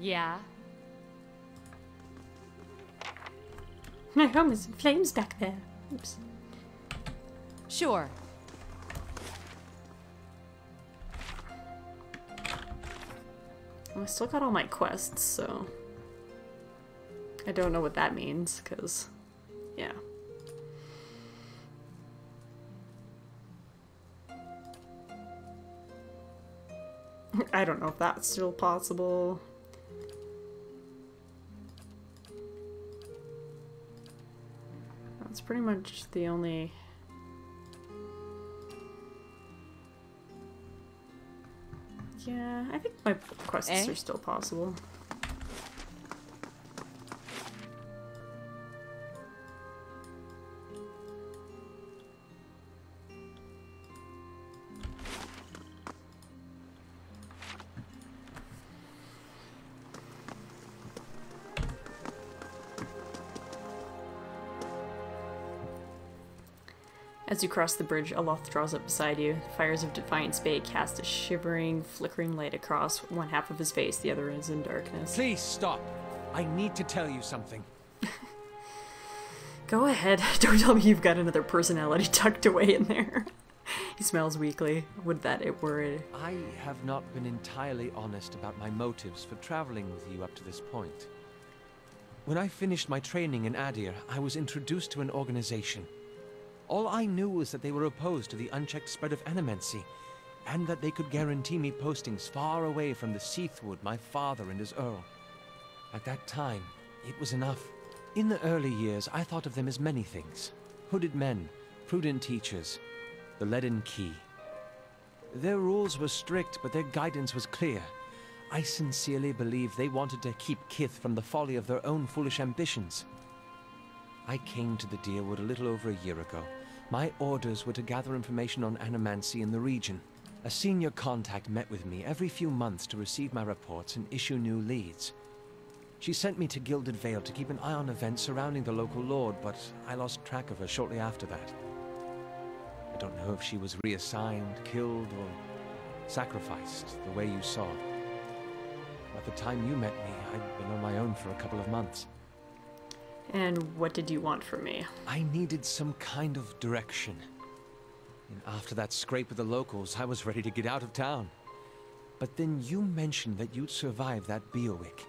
Yeah. My home is in flames back there. Oops. Sure. Well, I still got all my quests, so... I don't know what that means, because... yeah. I don't know if that's still possible. That's pretty much the only... yeah, I think my quests are still possible. As you cross the bridge, Aloth draws up beside you. The fires of Defiance Bay cast a shivering, flickering light across one half of his face, the other is in darkness. Please stop. I need to tell you something. Go ahead. Don't tell me you've got another personality tucked away in there. He smells weakly. Would that it were... I have not been entirely honest about my motives for traveling with you up to this point. When I finished my training in Adir, I was introduced to an organization. All I knew was that they were opposed to the unchecked spread of animancy, and that they could guarantee me postings far away from the Seathwood my father and his Earl. At that time, it was enough. In the early years, I thought of them as many things. Hooded men, prudent teachers, the Leaden Key. Their rules were strict, but their guidance was clear. I sincerely believe they wanted to keep Kith from the folly of their own foolish ambitions. I came to the Deerwood a little over a year ago. My orders were to gather information on animancy in the region. A senior contact met with me every few months to receive my reports and issue new leads. She sent me to Gilded Vale to keep an eye on events surrounding the local lord, but I lost track of her shortly after that. I don't know if she was reassigned, killed, or sacrificed the way you saw. By the time you met me, I'd been on my own for a couple of months. And what did you want from me? I needed some kind of direction. And after that scrape with the locals, I was ready to get out of town. But then you mentioned that you'd survived that Beowick,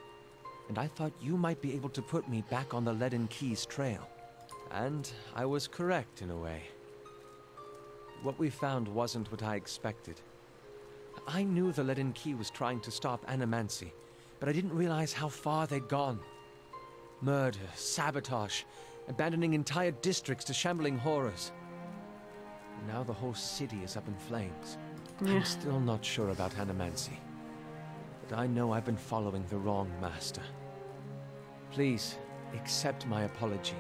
and I thought you might be able to put me back on the Leaden Key's trail. And I was correct in a way. What we found wasn't what I expected. I knew the Leaden Key was trying to stop animancy, but I didn't realize how far they'd gone. Murder, sabotage, abandoning entire districts to shambling horrors. And now the whole city is up in flames. Yeah. I'm still not sure about animancy, but I know I've been following the wrong master. Please, accept my apology,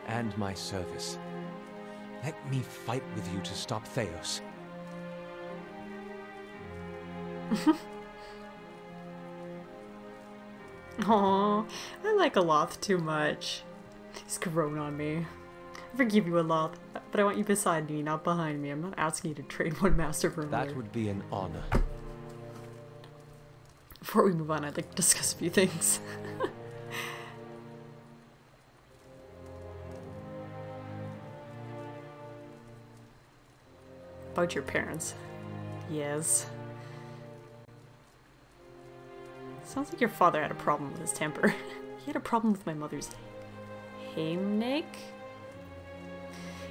and my service. Let me fight with you to stop Theos. Aww, I like Aloth too much. He's grown on me. I forgive you, Aloth, but I want you beside me, not behind me. I'm not asking you to trade one master for another. That would be an honor. Before we move on, I'd like to discuss a few things. About your parents. Yes. Sounds like your father had a problem with his temper. He had a problem with my mother's Heimnig?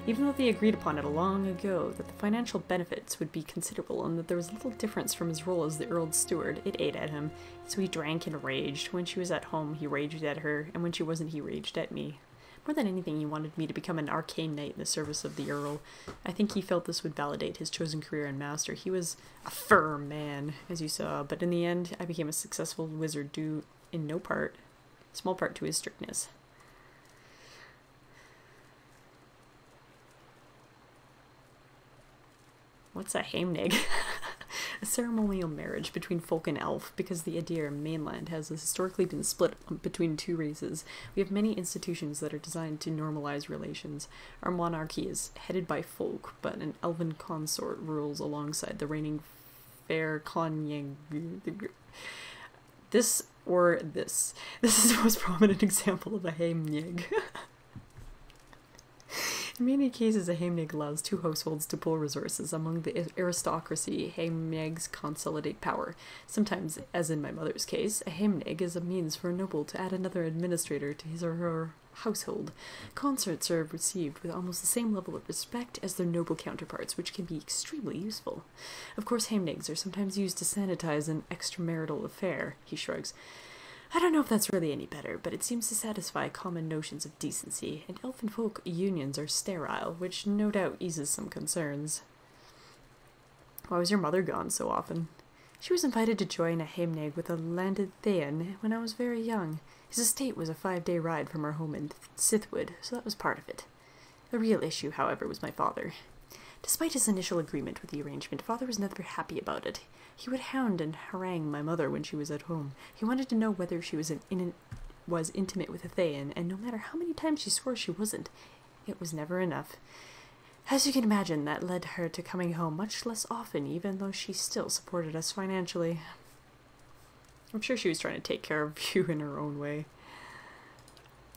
Even though they agreed upon it long ago that the financial benefits would be considerable and that there was little difference from his role as the Earl's steward, it ate at him. So he drank and raged. When she was at home, he raged at her, and when she wasn't, he raged at me. More than anything, he wanted me to become an arcane knight in the service of the Earl. I think he felt this would validate his chosen career and master. He was a firm man, as you saw, but in the end, I became a successful wizard due in small part to his strictness. What's a Heimnig? A ceremonial marriage between folk and elf, because the Adir mainland has historically been split between two races. We have many institutions that are designed to normalize relations. Our monarchy is headed by folk, but an elven consort rules alongside the reigning fair Konyang. This Or this. This is the most prominent example of a heimnig. In many cases, a heimnig allows two households to pool resources. Among the aristocracy, heimnigs consolidate power. Sometimes, as in my mother's case, a heimnig is a means for a noble to add another administrator to his or her household. Consorts are received with almost the same level of respect as their noble counterparts, which can be extremely useful. Of course, heimnigs are sometimes used to sanitize an extramarital affair, he shrugs. I don't know if that's really any better, but it seems to satisfy common notions of decency, and elfin folk unions are sterile, which no doubt eases some concerns. Why was your mother gone so often? She was invited to join a heimnig with a landed Thayan when I was very young. His estate was a 5-day ride from our home in Sithwood, so that was part of it. The real issue, however, was my father. Despite his initial agreement with the arrangement, father was never happy about it. He would hound and harangue my mother when she was at home. He wanted to know whether she was intimate with a Thayan, and no matter how many times she swore she wasn't, it was never enough. As you can imagine, that led her to coming home much less often, even though she still supported us financially. I'm sure she was trying to take care of you in her own way.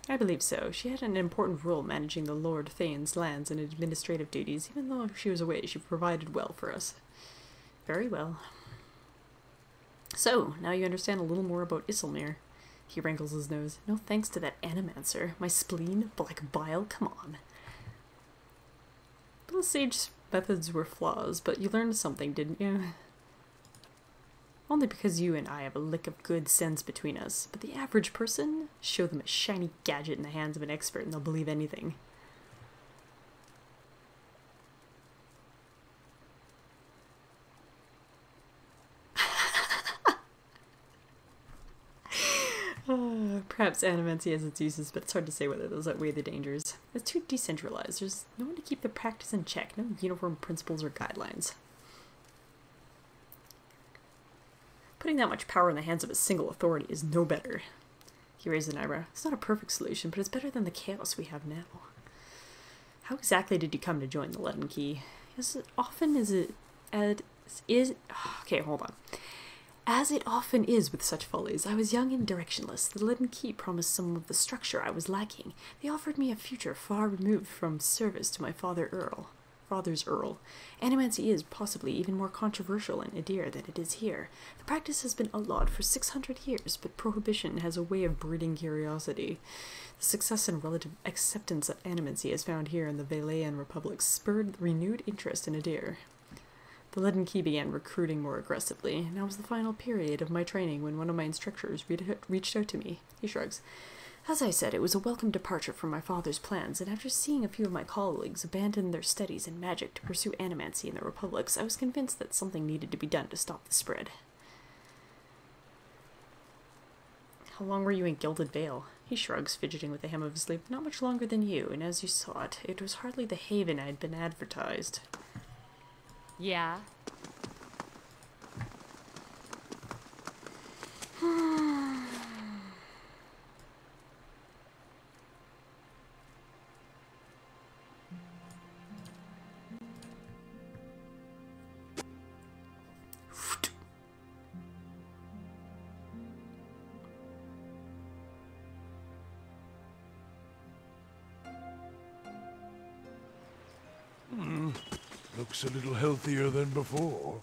I believe so. She had an important role managing the Lord Thane's lands and administrative duties. Even though she was away, she provided well for us. Very well. So, now you understand a little more about Isilmir. He wrinkles his nose. No thanks to that animancer. My spleen, black bile, come on. Little Sage's methods were flaws, but you learned something, didn't you? Only because you and I have a lick of good sense between us. But the average person? Show them a shiny gadget in the hands of an expert and they'll believe anything. Perhaps animancy has its uses, but it's hard to say whether those outweigh the dangers. It's too decentralized. There's no one to keep the practice in check. No uniform principles or guidelines. Putting that much power in the hands of a single authority is no better. He raised an eyebrow. It's not a perfect solution, but it's better than the chaos we have now. How exactly did you come to join the Leaden Key? Okay, hold on. As it often is with such follies, I was young and directionless. The Leaden Key promised some of the structure I was lacking. They offered me a future far removed from service to my father's Earl. Animancy is possibly even more controversial in Adir than it is here. The practice has been outlawed for 600 years, but prohibition has a way of breeding curiosity. The success and relative acceptance that animancy has found here in the Valayan Republic spurred renewed interest in Adir. The Leaden Key began recruiting more aggressively. Now was the final period of my training when one of my instructors reached out to me. He shrugs. As I said, it was a welcome departure from my father's plans, and after seeing a few of my colleagues abandon their studies in magic to pursue animancy in the republics, I was convinced that something needed to be done to stop the spread. How long were you in Gilded Vale? He shrugs, fidgeting with the hem of his sleeve. Not much longer than you, and as you saw it, it was hardly the haven I had been advertised. Yeah. Looks a little healthier than before.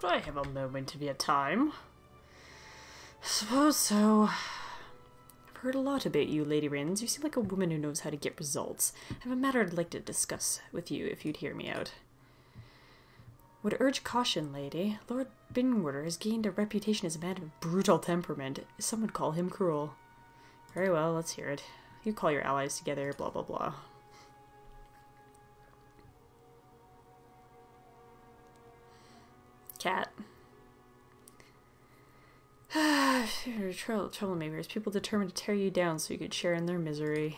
Could I have a moment of your time? Suppose so. I've heard a lot about you, Lady Rins. You seem like a woman who knows how to get results. I have a matter I'd like to discuss with you if you'd hear me out. Would urge caution, lady. Lord Binwater has gained a reputation as a man of brutal temperament. Some would call him cruel. Very well, let's hear it. You call your allies together, blah blah blah. Cat. Troublemakers, people determined to tear you down so you could share in their misery.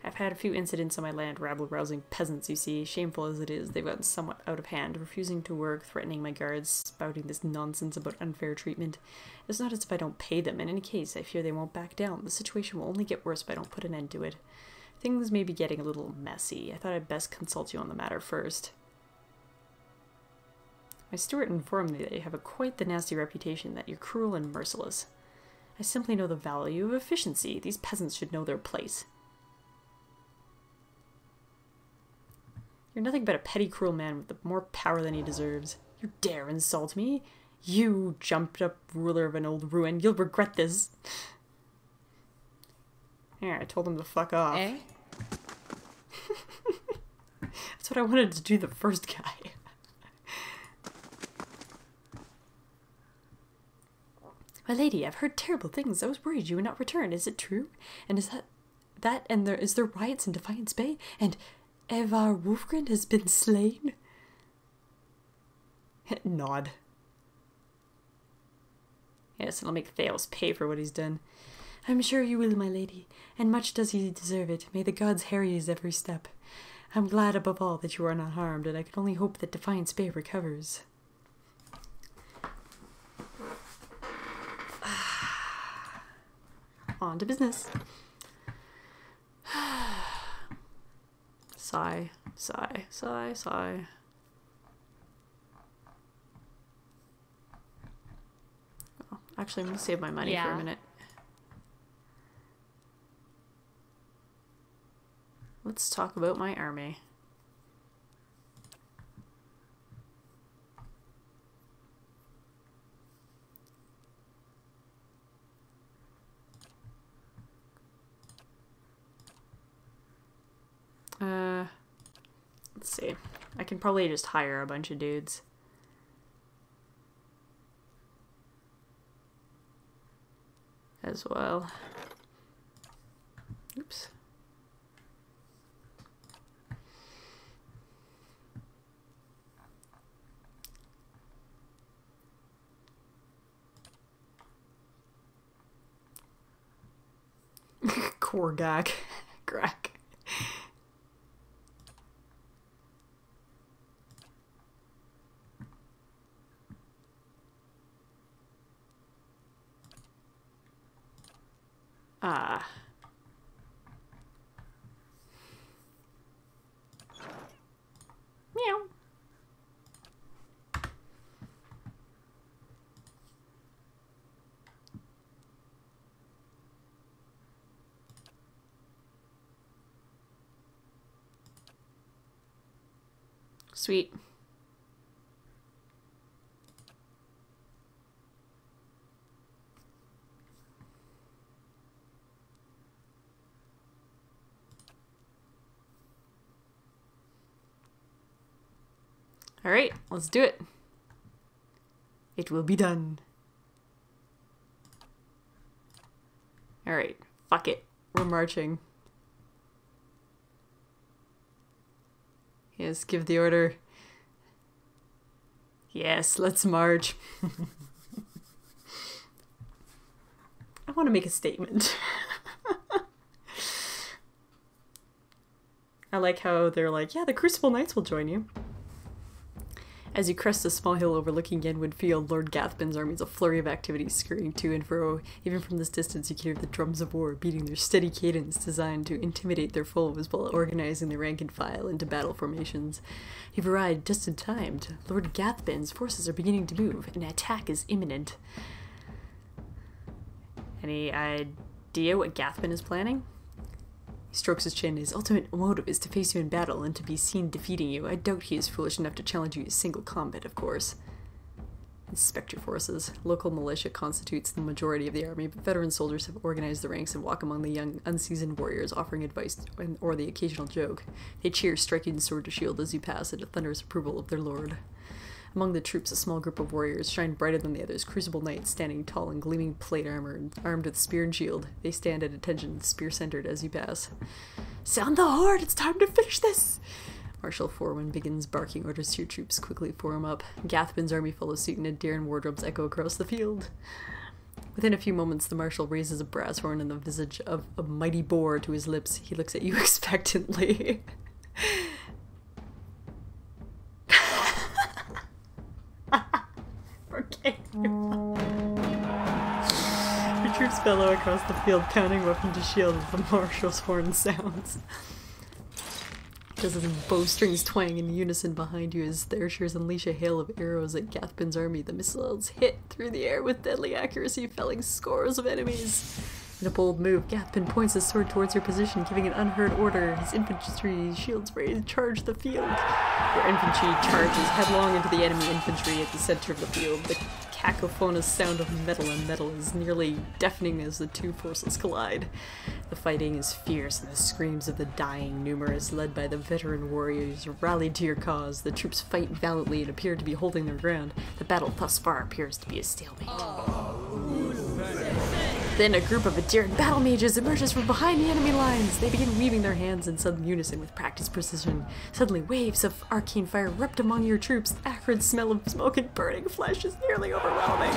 I've had a few incidents on my land, rabble-rousing peasants, you see. Shameful as it is, they've gotten somewhat out of hand, refusing to work, threatening my guards, spouting this nonsense about unfair treatment. It's not as if I don't pay them. In any case, I fear they won't back down. The situation will only get worse if I don't put an end to it. Things may be getting a little messy. I thought I'd best consult you on the matter first. My steward informed me that you have quite the nasty reputation, that you're cruel and merciless. I simply know the value of efficiency. These peasants should know their place. You're nothing but a petty, cruel man with more power than he deserves. You dare insult me? You jumped-up ruler of an old ruin. You'll regret this. Yeah, I told him to fuck off. Eh? That's what I wanted to do the first guy. My lady, I've heard terrible things. I was worried you would not return. Is it true? And is is there riots in Defiance Bay? And Evar Wolfgren has been slain? Nod. Yes, and I'll make Theos pay for what he's done. I'm sure you will, my lady, and much does he deserve it. May the gods harry his every step. I'm glad above all that you are not harmed, and I can only hope that Defiance Bay recovers. On to business. Sigh, sigh, sigh, sigh. Oh, actually, I'm going to save my money for a minute. Let's talk about my army. Let's see. I can probably just hire a bunch of dudes. As well. Oops. Korgak. Crack. Meow. Sweet. Alright, let's do it. It will be done. Alright, fuck it. We're marching. Yes, give the order. Yes, let's march. I want to make a statement. I like how they're like, yeah, the Crucible Knights will join you. As you crest a small hill overlooking Yenwood Field, Lord Gathbin's army is a flurry of activity scurrying to and fro. Even from this distance you can hear the drums of war beating their steady cadence designed to intimidate their foes while organizing their rank and file into battle formations. You've arrived just in time. Lord Gathbin's forces are beginning to move. An attack is imminent. Any idea what Gathbin is planning? He strokes his chin. His ultimate motive is to face you in battle and to be seen defeating you. I doubt he is foolish enough to challenge you to single combat, of course. Inspector forces. Local militia constitutes the majority of the army, but veteran soldiers have organized the ranks and walk among the young, unseasoned warriors, offering advice or the occasional joke. They cheer, striking sword to shield as you pass, in a thunderous approval of their lord. Among the troops, a small group of warriors shine brighter than the others, crucible knights standing tall in gleaming plate armor and armed with spear and shield. They stand at attention, spear-centered as you pass. Sound the horn! It's time to finish this! Marshal Forwin begins barking orders to your troops. Quickly form up. Gathbin's army follows suit and Adarian war drums echo across the field. Within a few moments, the marshal raises a brass horn and the visage of a mighty boar to his lips. He looks at you expectantly. Okay. Your troops bellow across the field, pounding weapon to shield as the marshal's horn sounds. Dozens of bowstrings twang in unison behind you as the archers unleash a hail of arrows at Gathbin's army. The missiles hit through the air with deadly accuracy, felling scores of enemies. In a bold move, Gathbin points his sword towards your position, giving an unheard order. His infantry shields raised, charge the field. Your infantry charges headlong into the enemy infantry at the center of the field. The cacophonous sound of metal on metal is nearly deafening as the two forces collide. The fighting is fierce and the screams of the dying numerous, led by the veteran warriors rallied to your cause. The troops fight valiantly and appear to be holding their ground. The battle thus far appears to be a stalemate. Then a group of Adarian battle mages emerges from behind the enemy lines. They begin weaving their hands in sudden unison with practiced precision. Suddenly, waves of arcane fire erupt among your troops. The acrid smell of smoke and burning flesh is nearly overwhelming.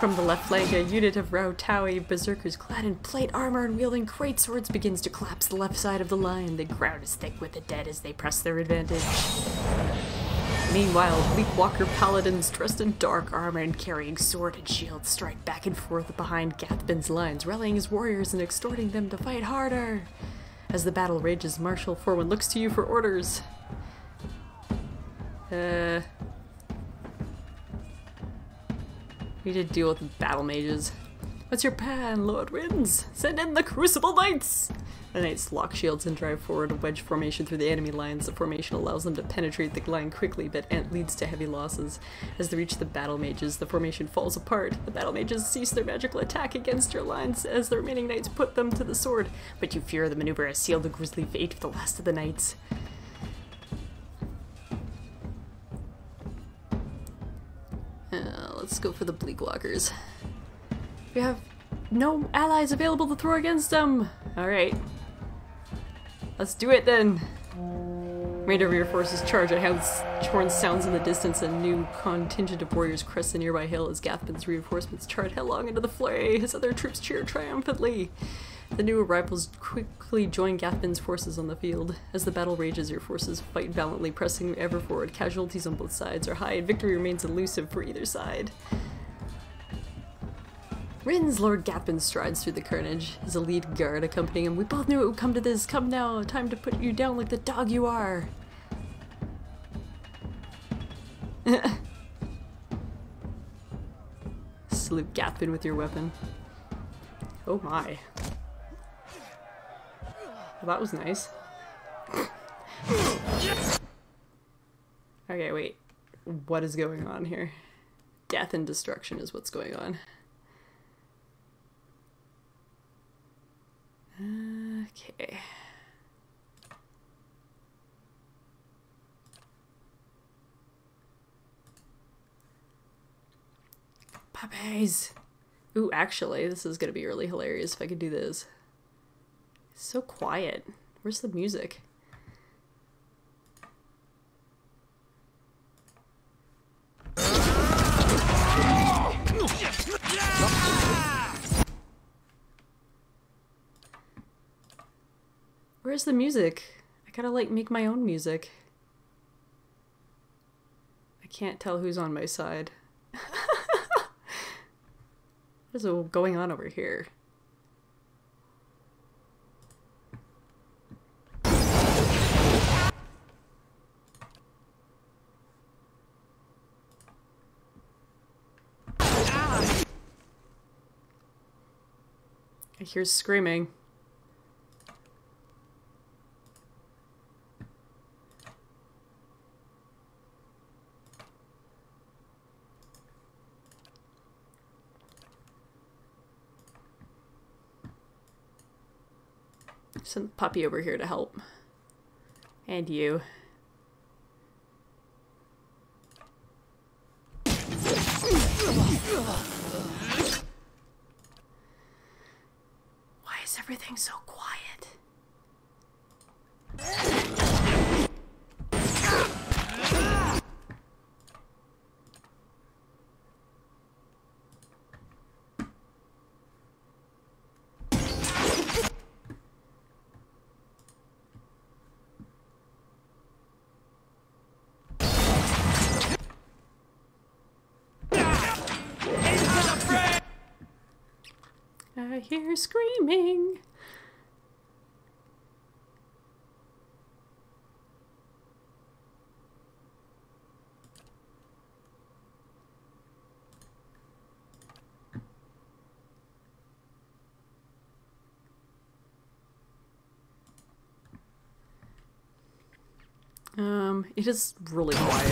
From the left flank, a unit of Rautawi berserkers clad in plate armor and wielding great swords begins to collapse the left side of the line. The ground is thick with the dead as they press their advantage. Meanwhile, Bleakwalker paladins dressed in dark armor and carrying sword and shield strike back and forth behind Gathbin's lines, rallying his warriors and exhorting them to fight harder. As the battle rages, Marshal Forwin looks to you for orders. We need to deal with the battle mages. What's your plan, Lord Winds? Send in the Crucible Knights! The knights lock shields and drive forward a wedge formation through the enemy lines. The formation allows them to penetrate the line quickly, but leads to heavy losses. As they reach the battle mages, the formation falls apart. The battle mages cease their magical attack against your lines as the remaining knights put them to the sword. But you fear the maneuver has sealed the grisly fate of the last of the knights. Let's go for the Bleakwalkers. We have no allies available to throw against them! Alright. Let's do it then! Remainder of your forces charge. A horn sounds in the distance. A new contingent of warriors crests a nearby hill as Gathbin's reinforcements charge headlong into the fray. His other troops cheer triumphantly. The new arrivals quickly join Gathbin's forces on the field. As the battle rages, your forces fight valiantly, pressing ever forward. Casualties on both sides are high, and victory remains elusive for either side. Rins, Lord Gathbin strides through the carnage, his elite guard accompanying him. We both knew it would come to this. Come now, time to put you down like the dog you are. Salute Gathbin with your weapon. Oh my. Well, that was nice. Okay, wait. What is going on here? Death and destruction is what's going on. Okay. Puppies! Ooh, actually, this is gonna be really hilarious if I could do this. It's so quiet. Where's the music? Where's the music? I gotta like make my own music. I can't tell who's on my side. What is going on over here? I hear screaming. Send the puppy over here to help. And you. Why is everything so quiet? I hear screaming. It is really quiet.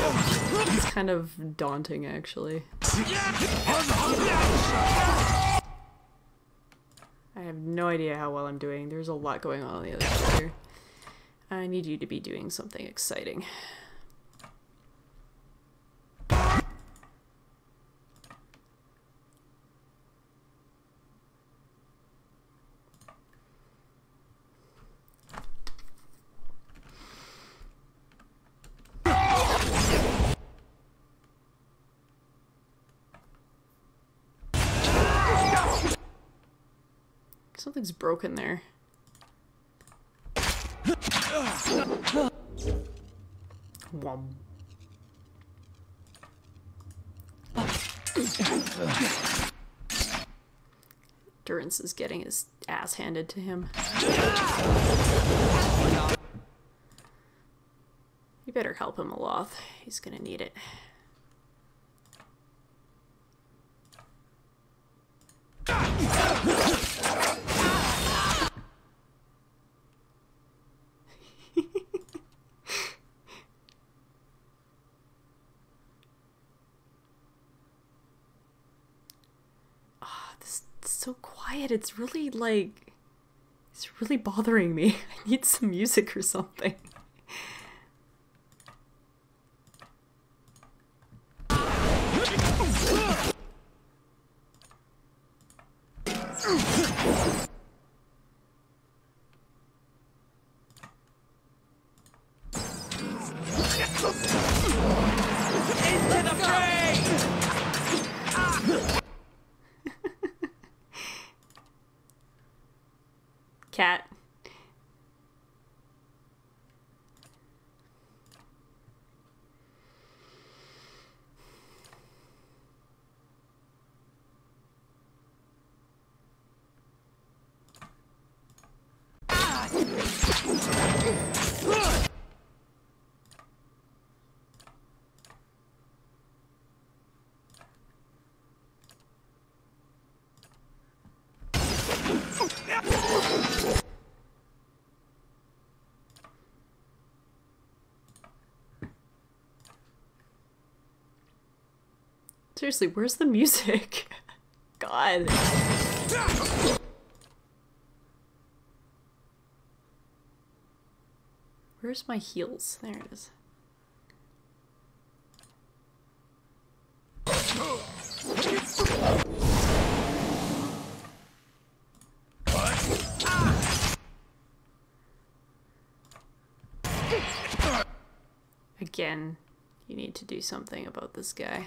It's kind of daunting, actually. I have no idea how well I'm doing. There's a lot going on the other side here. I need you to be doing something exciting. Something's broken there. Whom. Durance is getting his ass handed to him. You better help him, Aloth. He's gonna need it. So quiet. It's really like, it's really bothering me. I need some music or something. Cat. Seriously, where's the music? God. Where's my heels? There it is. Again, you need to do something about this guy.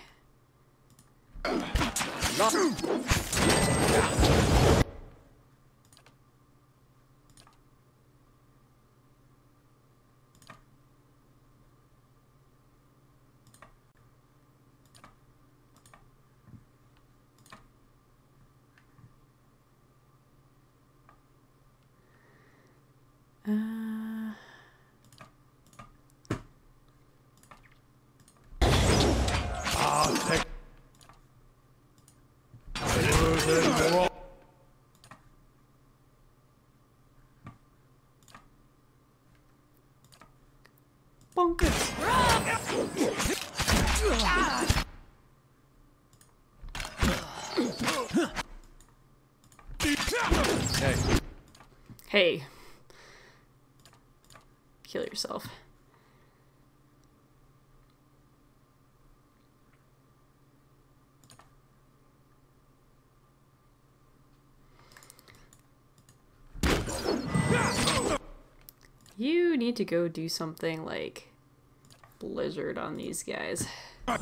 Bonkers. Hey. Hey. kill yourself. You need to go do something like Blizzard on these guys. What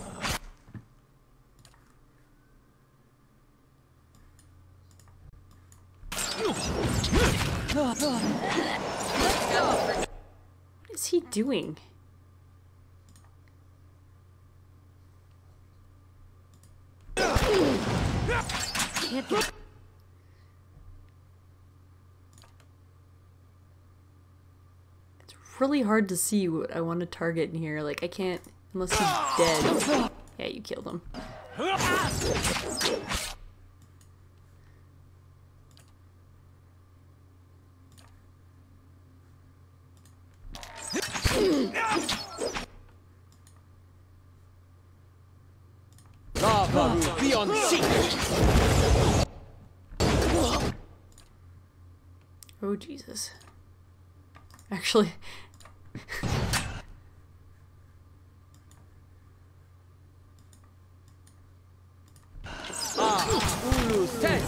is he doing? Can't be. It's really hard to see what I want to target in here. Like, I can't, unless he's dead. Yeah, you killed him. Lava beyond sea. Oh, Jesus. Actually... Ulu Sen.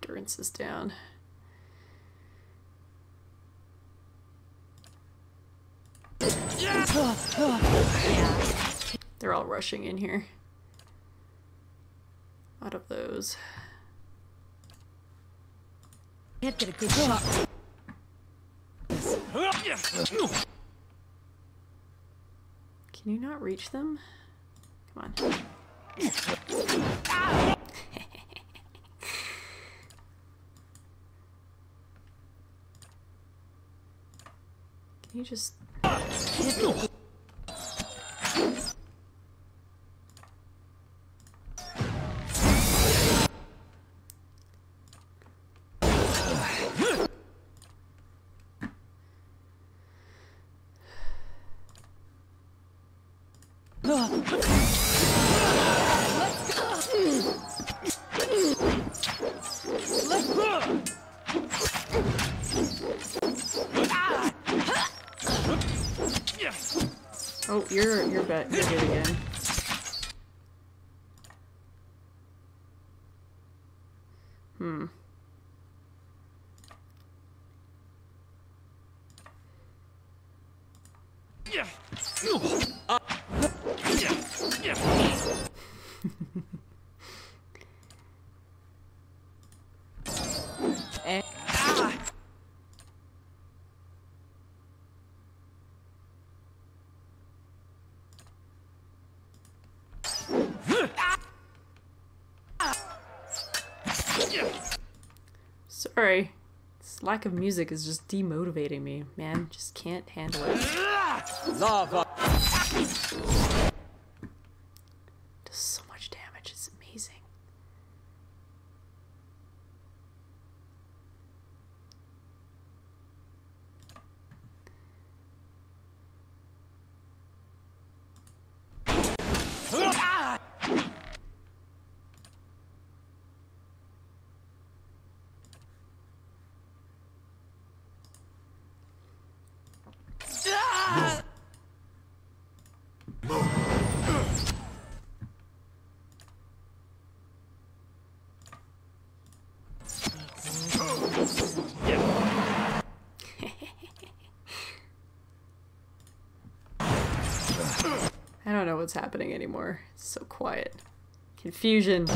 Endurance is down. They're all rushing in here. Out of those. Can't get a good shot. Can you not reach them? Come on. Can you just... Oh, you're good again. Hmm. Sorry. This lack of music is just demotivating me, man. Just can't handle it. Lava. Does so much damage, it's amazing. I don't know what's happening anymore. It's so quiet. Confusion.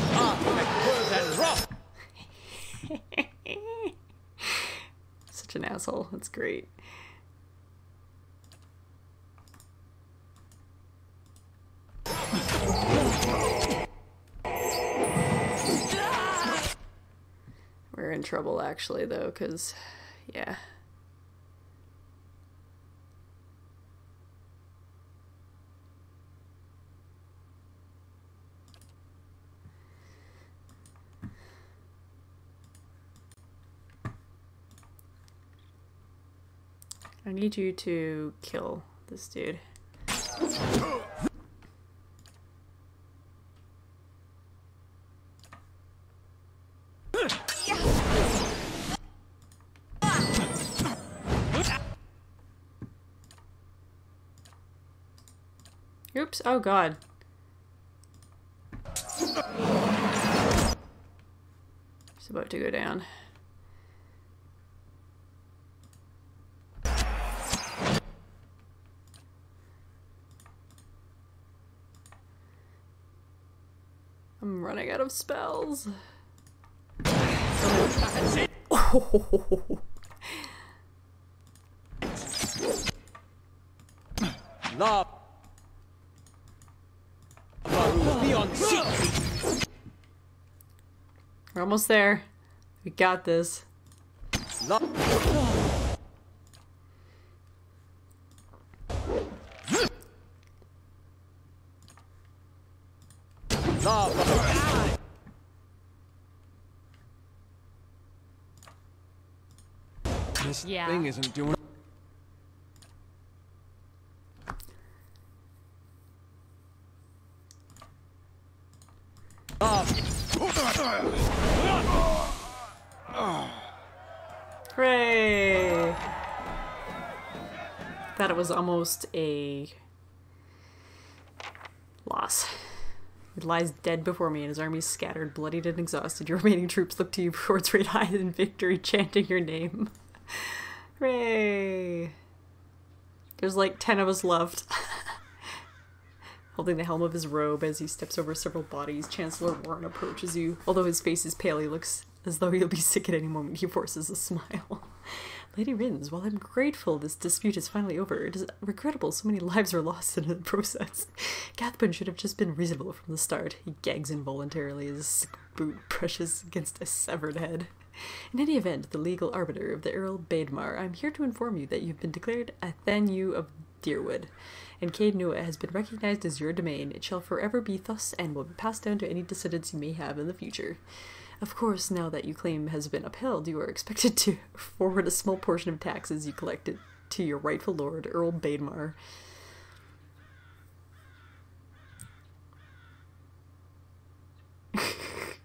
Such an asshole. That's great. We're in trouble actually though, because yeah. I need you to kill this dude. Oops, oh god. It's about to go down. I'm running out of spells. Oh. Love. Beyond secret. We're almost there. We got this. Love. This thing isn't doing. Hooray! Thought it was almost a loss. It lies dead before me, and his army scattered, bloodied, and exhausted. Your remaining troops look to you for its great height in victory, chanting your name. Hooray! There's like 10 of us left. Holding the helm of his robe as he steps over several bodies, Chancellor Warren approaches you. Although his face is pale, he looks as though he'll be sick at any moment. He forces a smile. Lady Rins, while I'm grateful this dispute is finally over, it is regrettable so many lives are lost in the process. Cathburn should have just been reasonable from the start. He gags involuntarily as his sick boot brushes against a severed head. In any event, the legal arbiter of the Earl Baedmar, I'm here to inform you that you've been declared a Thanu of Deerwood, and Caed Nua has been recognized as your domain. It shall forever be thus and will be passed down to any descendants you may have in the future. Of course, now that your claim has been upheld, you are expected to forward a small portion of taxes you collected to your rightful lord, Earl Baedmar.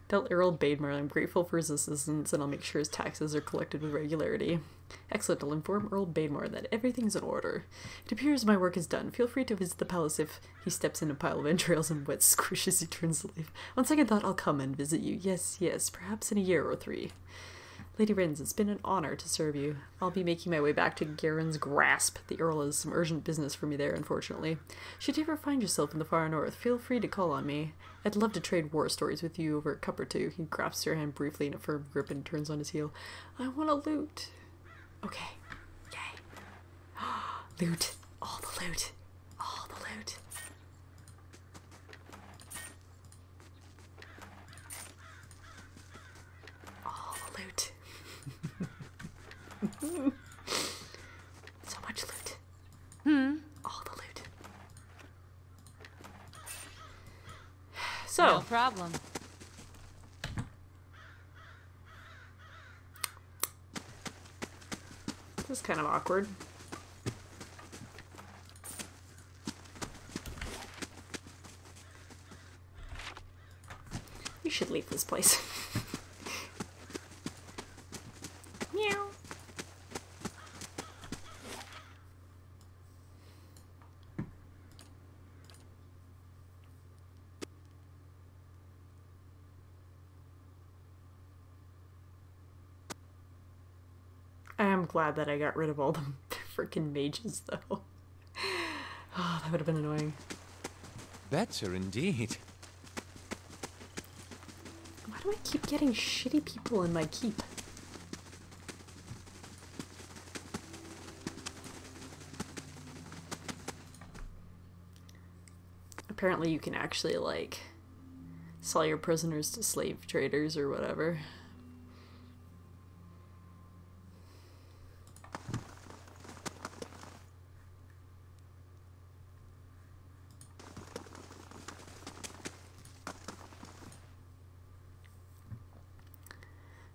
Tell Earl Baedmar I'm grateful for his assistance, and I'll make sure his taxes are collected with regularity. Excellent, I'll inform Earl Baedmar that everything's in order. It appears my work is done. Feel free to visit the palace if he steps in a pile of entrails and wet squish as he turns to leave. On second thought, I'll come and visit you. Yes, yes, perhaps in a year or 3. Lady Rins, it's been an honor to serve you. I'll be making my way back to Garen's Grasp. The Earl has some urgent business for me there, unfortunately. Should you ever find yourself in the far north, feel free to call on me. I'd love to trade war stories with you over a cup or two. He grasps your hand briefly in a firm grip and turns on his heel. I want to loot. Okay. Yay. Loot. All the loot. All the loot. All the loot. So much loot. All the loot. So. No problem. This is kind of awkward. We should leave this place. Meow. I am glad that I got rid of all the freaking mages, though. Oh, that would have been annoying. Better indeed. Why do I keep getting shitty people in my keep? Apparently you can actually, like, sell your prisoners to slave traders or whatever.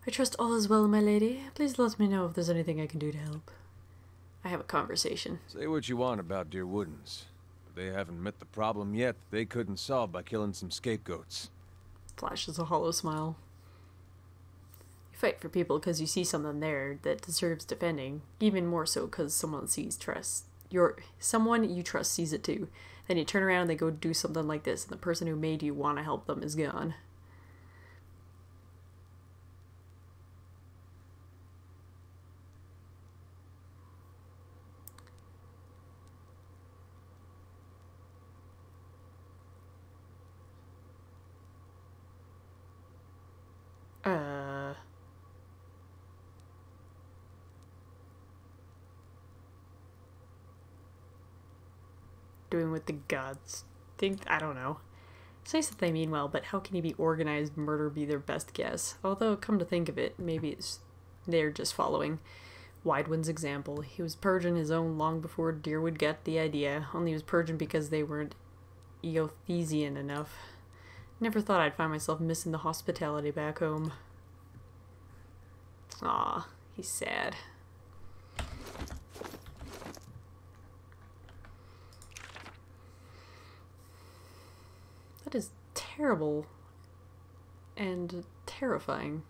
I trust all is well, my lady. Please let me know if there's anything I can do to help. I have a conversation. Say what you want about Deer Woodens, but they haven't met the problem yet that they couldn't solve by killing some scapegoats. Flashes a hollow smile. You fight for people because you see someone there that deserves defending. Even more so because someone you trust sees it too. Then you turn around and they go do something like this, and the person who made you want to help them is gone. Doing what the gods think? I don't know. It's nice that they mean well, but how can you be organized murder be their best guess? Although, come to think of it, maybe they're just following Widewind's example. He was purging his own long before Deerwood got the idea, only he was purging because they weren't Eothesian enough. Never thought I'd find myself missing the hospitality back home. Aw, he's sad. That is terrible and terrifying.